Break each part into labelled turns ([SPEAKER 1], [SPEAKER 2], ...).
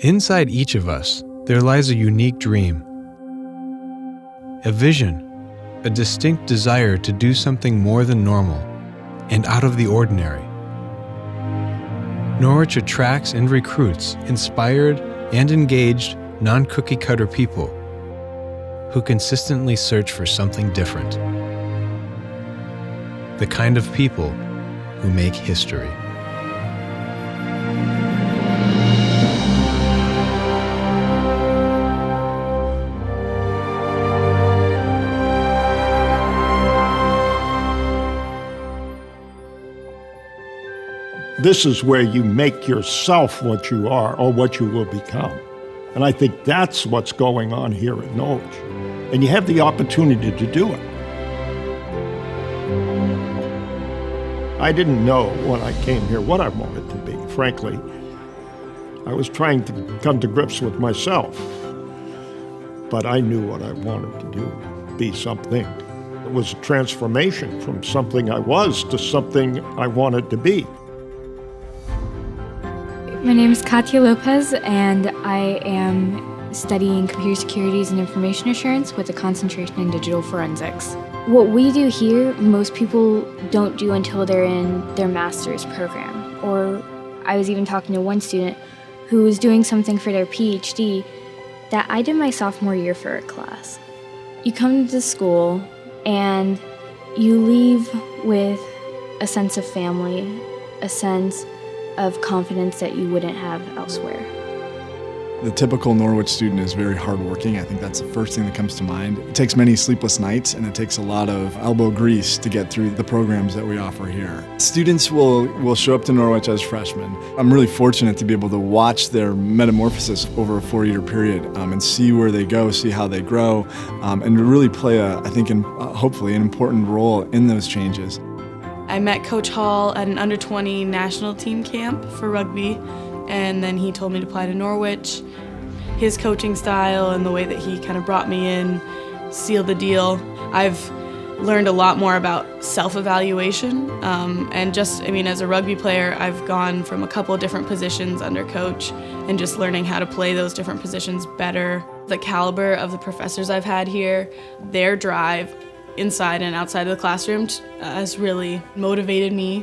[SPEAKER 1] Inside each of us, there lies a unique dream, a vision, a distinct desire to do something more than normal and out of the ordinary. Norwich attracts and recruits inspired and engaged non-cookie-cutter people who consistently search for something different. The kind of people who make history.
[SPEAKER 2] This is where you make yourself what you are or what you will become. And I think that's what's going on here at Norwich. And you have the opportunity to do it. I didn't know when I came here what I wanted to be, frankly. I was trying to come to grips with myself. But I knew what I wanted to do, be something. It was a transformation from something I was to something I wanted to be.
[SPEAKER 3] My name is Katia Lopez, and I am studying computer securities and information assurance with a concentration in digital forensics. What we do here, most people don't do until they're in their master's program. Or I was even talking to one student who was doing something for their PhD that I did my sophomore year for a class. You come to school and you leave with a sense of family, a sense of confidence that you wouldn't have elsewhere.
[SPEAKER 4] The typical Norwich student is very hardworking. I think that's the first thing that comes to mind. It takes many sleepless nights, and it takes a lot of elbow grease to get through the programs that we offer here. Students will show up to Norwich as freshmen. I'm really fortunate to be able to watch their metamorphosis over a 4-year period and see where they go, see how they grow, and really play hopefully an important role in those changes.
[SPEAKER 5] I met Coach Hall at an under-20 national team camp for rugby, and then he told me to apply to Norwich. His coaching style and the way that he kind of brought me in sealed the deal. I've learned a lot more about self-evaluation, and as a rugby player, I've gone from a couple of different positions under coach and just learning how to play those different positions better. The caliber of the professors I've had here, their drive, inside and outside of the classroom has really motivated me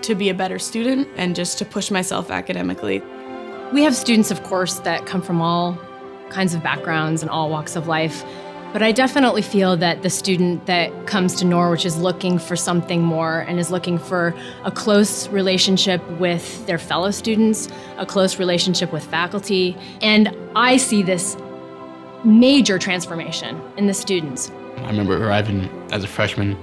[SPEAKER 5] to be a better student and just to push myself academically.
[SPEAKER 6] We have students, of course, that come from all kinds of backgrounds and all walks of life, but I definitely feel that the student that comes to Norwich is looking for something more and is looking for a close relationship with their fellow students, a close relationship with faculty, and I see this major transformation in the students.
[SPEAKER 7] I remember arriving as a freshman,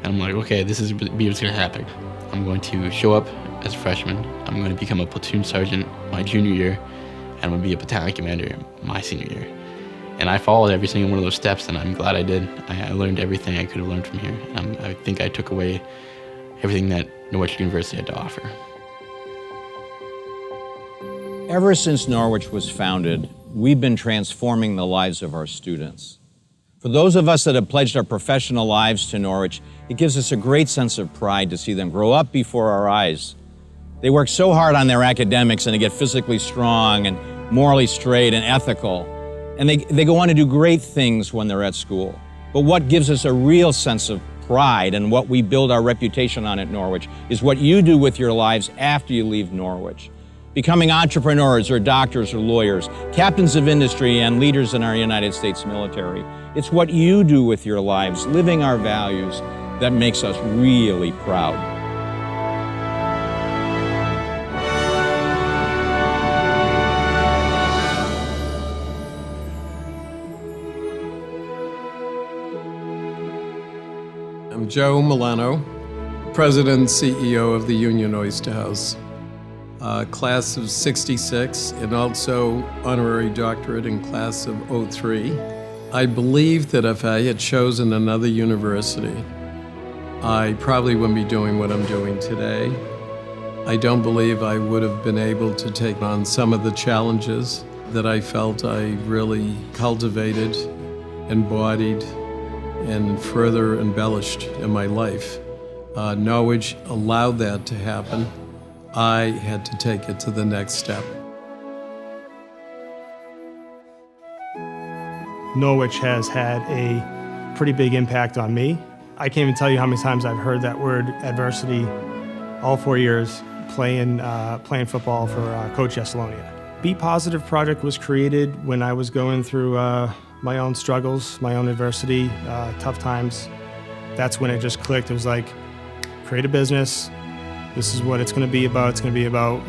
[SPEAKER 7] and I'm like, okay, this is what's gonna happen. I'm going to show up as a freshman, I'm going to become a platoon sergeant my junior year, and I'm going to be a battalion commander my senior year. And I followed every single one of those steps, and I'm glad I did. I learned everything I could have learned from here. I think I took away everything that Norwich University had to offer.
[SPEAKER 8] Ever since Norwich was founded, we've been transforming the lives of our students. For those of us that have pledged our professional lives to Norwich, it gives us a great sense of pride to see them grow up before our eyes. They work so hard on their academics and they get physically strong and morally straight and ethical. And they go on to do great things when they're at school. But what gives us a real sense of pride and what we build our reputation on at Norwich is what you do with your lives after you leave Norwich. Becoming entrepreneurs or doctors or lawyers, captains of industry and leaders in our United States military. It's what you do with your lives, living our values, that makes us really proud.
[SPEAKER 9] I'm Joe Milano, President and CEO of the Union Oyster House. Class of '66 and also honorary doctorate in class of '03. I believe that if I had chosen another university, I probably wouldn't be doing what I'm doing today. I don't believe I would have been able to take on some of the challenges that I felt I really cultivated, embodied, and further embellished in my life. Norwich allowed that to happen. I had to take it to the next step.
[SPEAKER 10] Norwich has had a pretty big impact on me. I can't even tell you how many times I've heard that word adversity all 4 years playing football for Coach Yesalonia. Be Positive Project was created when I was going through my own struggles, my own adversity, tough times. That's when it just clicked. It was like, create a business. This is what it's going to be about. It's going to be about,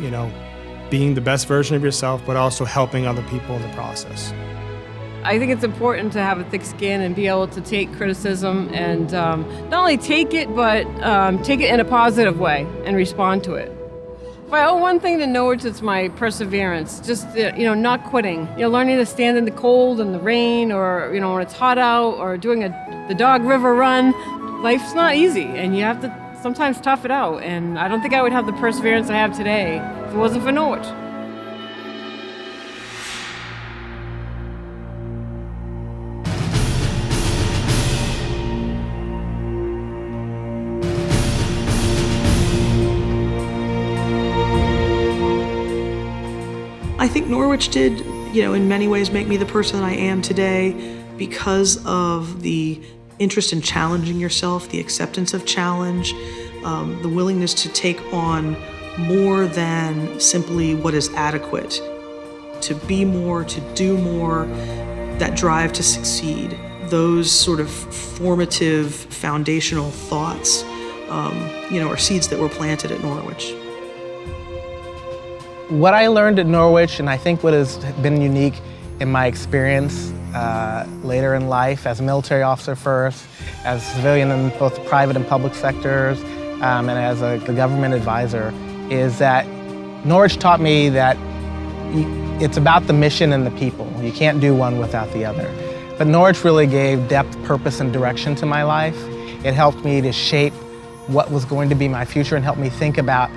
[SPEAKER 10] being the best version of yourself, but also helping other people in the process.
[SPEAKER 11] I think it's important to have a thick skin and be able to take criticism and not only take it, but take it in a positive way and respond to it. If I owe one thing to Norwich, it's my perseverance. Just not quitting. Learning to stand in the cold and the rain, or when it's hot out, or doing the Dog River run. Life's not easy, and you have to sometimes tough it out. And I don't think I would have the perseverance I have today if it wasn't for Norwich.
[SPEAKER 12] I think Norwich did, in many ways make me the person I am today because of the interest in challenging yourself, the acceptance of challenge, the willingness to take on more than simply what is adequate, to be more, to do more, that drive to succeed. Those sort of formative, foundational thoughts, are seeds that were planted at Norwich.
[SPEAKER 13] What I learned at Norwich, and I think what has been unique in my experience later in life, as a military officer first, as a civilian in both the private and public sectors, and as a government advisor, is that Norwich taught me that it's about the mission and the people. You can't do one without the other. But Norwich really gave depth, purpose, and direction to my life. It helped me to shape what was going to be my future and helped me think about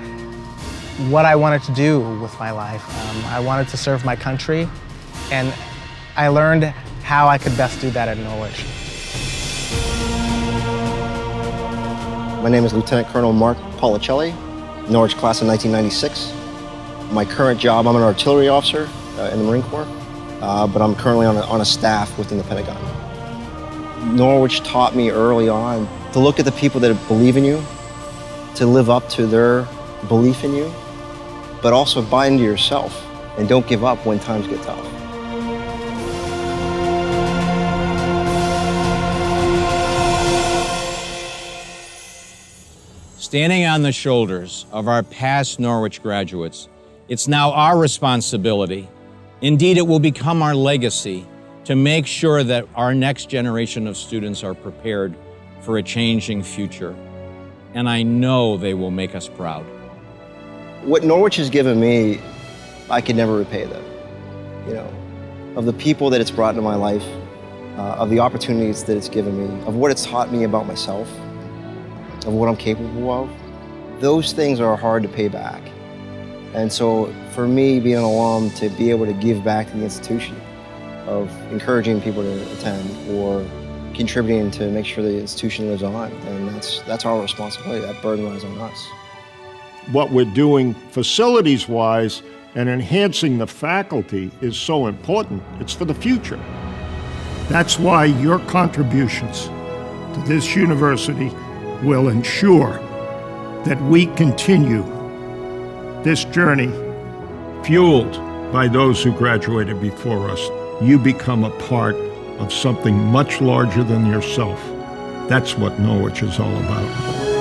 [SPEAKER 13] what I wanted to do with my life. I wanted to serve my country, and I learned how I could best do that at Norwich.
[SPEAKER 14] My name is Lieutenant Colonel Mark Policelli, Norwich class of 1996. My current job, I'm an artillery officer in the Marine Corps, but I'm currently on a staff within the Pentagon. Norwich taught me early on to look at the people that believe in you, to live up to their belief in you, but also buy into yourself and don't give up when times get tough.
[SPEAKER 8] Standing on the shoulders of our past Norwich graduates, it's now our responsibility, indeed it will become our legacy, to make sure that our next generation of students are prepared for a changing future. And I know they will make us proud.
[SPEAKER 14] What Norwich has given me, I could never repay them. Of the people that it's brought into my life, of the opportunities that it's given me, of what it's taught me about myself, of what I'm capable of, those things are hard to pay back. And so for me, being an alum, to be able to give back to the institution, of encouraging people to attend or contributing to make sure the institution lives on, and that's our responsibility. That burden lies on us.
[SPEAKER 2] What we're doing facilities-wise and enhancing the faculty is so important. It's for the future. That's why your contributions to this university will ensure that we continue this journey fueled by those who graduated before us. You become a part of something much larger than yourself. That's what Norwich is all about.